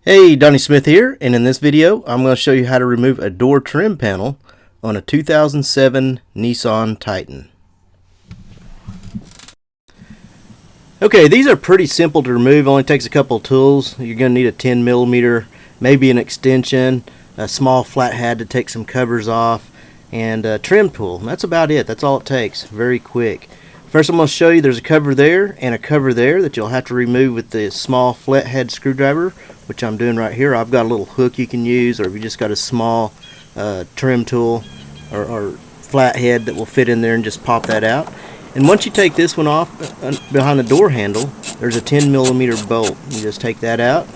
Hey, Donnie Smith here, and in this video I'm going to show you how to remove a door trim panel on a 2007 Nissan Titan. Okay, these are pretty simple to remove, only takes a couple of tools. You're going to need a 10mm, maybe an extension, a small flat head to take some covers off, and a trim tool. That's about it. That's all it takes. Very quick. First I'm going to show you there's a cover there and a cover there that you'll have to remove with the small flathead screwdriver, which I'm doing right here. I've got a little hook you can use, or if you just got a small trim tool or flathead that will fit in there, and just pop that out. And once you take this one off behind the door handle, there's a 10mm bolt. You just take that out,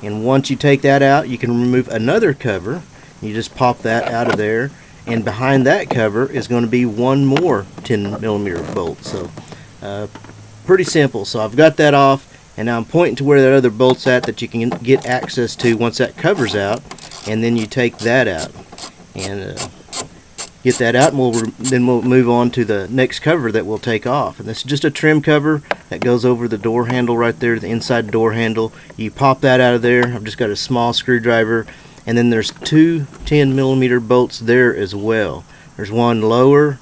and once you take that out, you can remove another cover. You just pop that out of there, and behind that cover is going to be one more 10mm bolt. So pretty simple. So I've got that off, and now I'm pointing to where that other bolt's at that you can get access to once that cover's out, and then you take that out and get that out, and then we'll move on to the next cover that we'll take off. And this is just a trim cover that goes over the door handle right there, the inside door handle. You pop that out of there. I've just got a small screwdriver, and then there's two 10mm bolts there as well. There's one lower,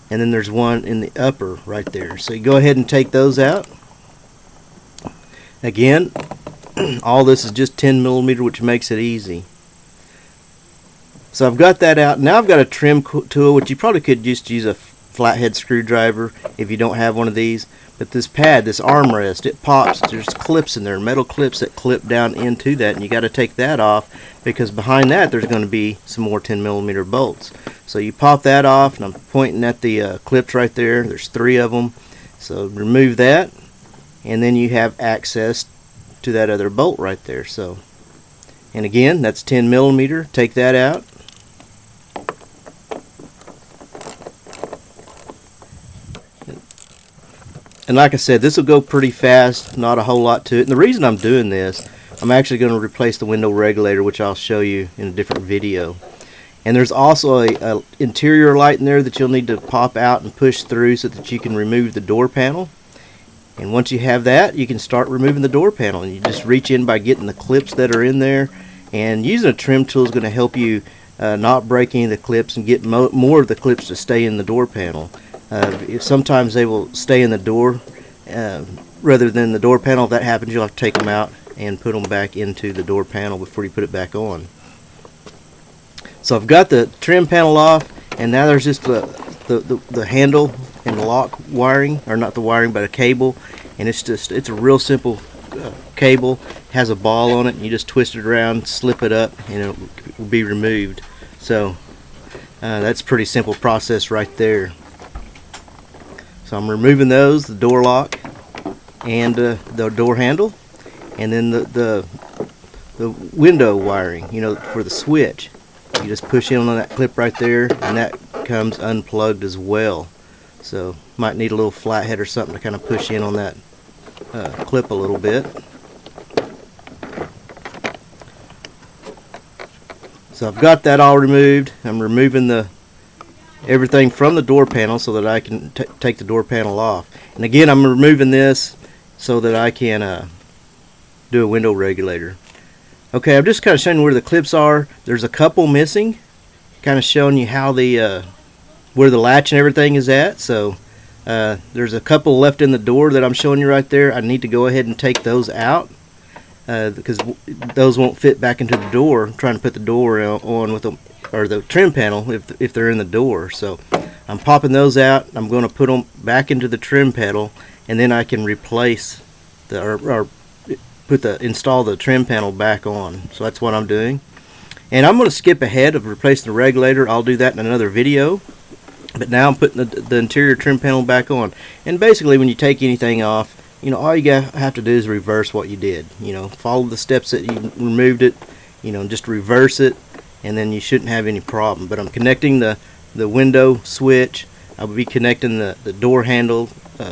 and then there's one in the upper right there. So you go ahead and take those out. Again, all this is just 10mm, which makes it easy. So I've got that out. Now I've got a trim tool, which you probably could just use a flathead screwdriver if you don't have one of these. But this pad, this armrest, it pops. There's clips in there, metal clips that clip down into that, and you got to take that off, because behind that there's going to be some more 10mm bolts. So you pop that off, and I'm pointing at the clips right there. There's 3 of them. So remove that, and then you have access to that other bolt right there. So, and again, that's 10mm. Take that out. And like I said, this will go pretty fast, not a whole lot to it. And the reason I'm doing this, I'm actually going to replace the window regulator, which I'll show you in a different video. And there's also a interior light in there that you'll need to pop out and push through so that you can remove the door panel. And once you have that, you can start removing the door panel. And you just reach in by getting the clips that are in there. And using a trim tool is going to help you not break any of the clips and get more of the clips to stay in the door panel. If sometimes they will stay in the door rather than the door panel. If that happens, you'll have to take them out and put them back into the door panel before you put it back on. So I've got the trim panel off, and now there's just the handle and the lock wiring, or not the wiring, but a cable. And it's a real simple cable. It has a ball on it, and you just twist it around, slip it up, and it will be removed. So that's a pretty simple process right there. So I'm removing those, the door lock and the door handle, and then the window wiring, for the switch. You just push in on that clip right there, and that comes unplugged as well. So might need a little flathead or something to kind of push in on that clip a little bit. So I've got that all removed. I'm removing everything from the door panel so that I can take the door panel off. And again, I'm removing this so that I can do a window regulator. Okay, I'm just kind of showing you where the clips are. There's a couple missing, kind of showing you how where the latch and everything is at. So there's a couple left in the door that I'm showing you right there. I need to go ahead and take those out because those won't fit back into the door. I'm trying to put the door on with them, or the trim panel, if they're in the door. So I'm popping those out. I'm going to put them back into the trim panel, and then I can replace install the trim panel back on. So that's what I'm doing. And I'm going to skip ahead of replacing the regulator. I'll do that in another video. But now I'm putting the interior trim panel back on. And basically, when you take anything off, all you have to do is reverse what you did. Follow the steps that you removed it. Just reverse it, and then you shouldn't have any problem. But I'm connecting the window switch. I'll be connecting the door handle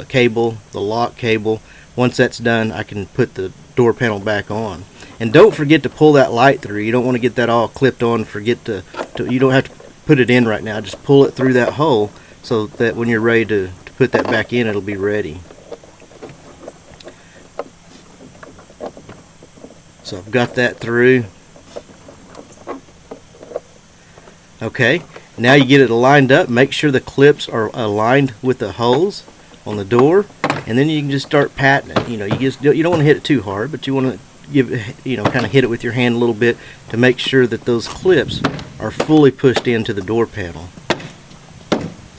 cable, the lock cable. Once that's done, I can put the door panel back on. And don't forget to pull that light through. You don't want to get that all clipped on. You don't have to put it in right now. Just pull it through that hole so that when you're ready to put that back in, it'll be ready. So I've got that through. Okay, now you get it lined up. Make sure the clips are aligned with the holes on the door, and then you can just start patting it. You know, you don't want to hit it too hard, but you want to give it, you know, kind of hit it with your hand a little bit to make sure that those clips are fully pushed into the door panel.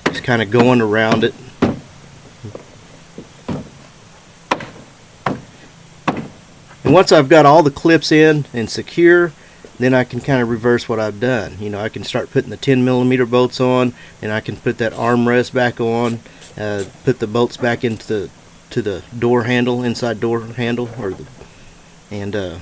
Just kind of going around it. And once I've got all the clips in and secure, then I can kind of reverse what I've done. You know, I can start putting the 10mm bolts on, and I can put that armrest back on, put the bolts back into the door handle, inside door handle, and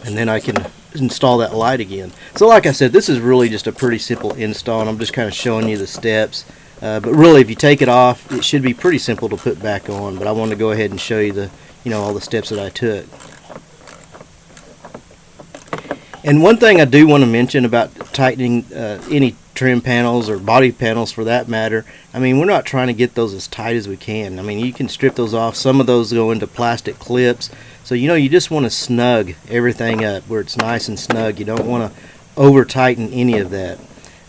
then I can install that light again. So like I said, this is really just a pretty simple install, and I'm just kind of showing you the steps. But really, if you take it off, it should be pretty simple to put back on. But I want to go ahead and show you the, you know, all the steps that I took. And one thing I do want to mention about tightening any trim panels or body panels for that matter, I mean, we're not trying to get those as tight as we can. I mean, you can strip those off. Some of those go into plastic clips. So, you know, you just want to snug everything up where it's nice and snug. You don't want to over tighten any of that.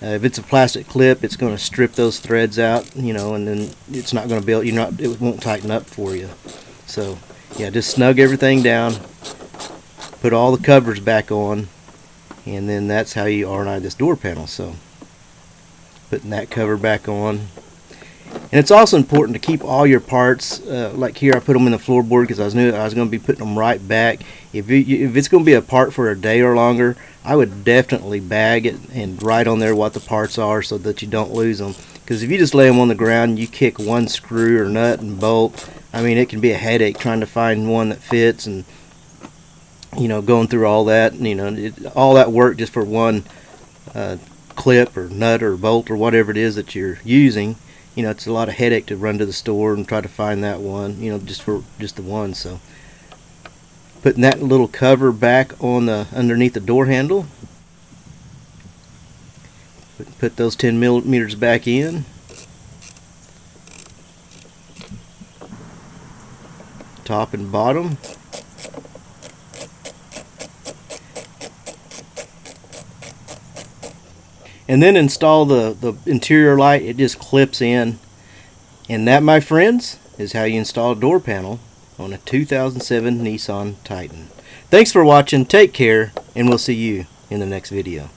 If it's a plastic clip, it's going to strip those threads out, you know, and then it's not going to be able, it won't tighten up for you. So, yeah, just snug everything down, put all the covers back on, and then that's how you R&I this door panel. So putting that cover back on. And it's also important to keep all your parts, like here I put them in the floorboard because I knew I was going to be putting them right back. If it's going to be a part for a day or longer, I would definitely bag it and write on there what the parts are so that you don't lose them. Because if you just lay them on the ground and you kick one screw or nut and bolt, I mean, it can be a headache trying to find one that fits, and you know, going through all that, you know, all that work just for one clip or nut or bolt or whatever it is that you're using. You know, it's a lot of headache to run to the store and try to find that one, you know, just the one. So putting that little cover back on the underneath the door handle, put those 10mm back in, top and bottom. And then install the interior light. It just clips in. And that, my friends, is how you install a door panel on a 2007 Nissan Titan. Thanks for watching. Take care, and we'll see you in the next video.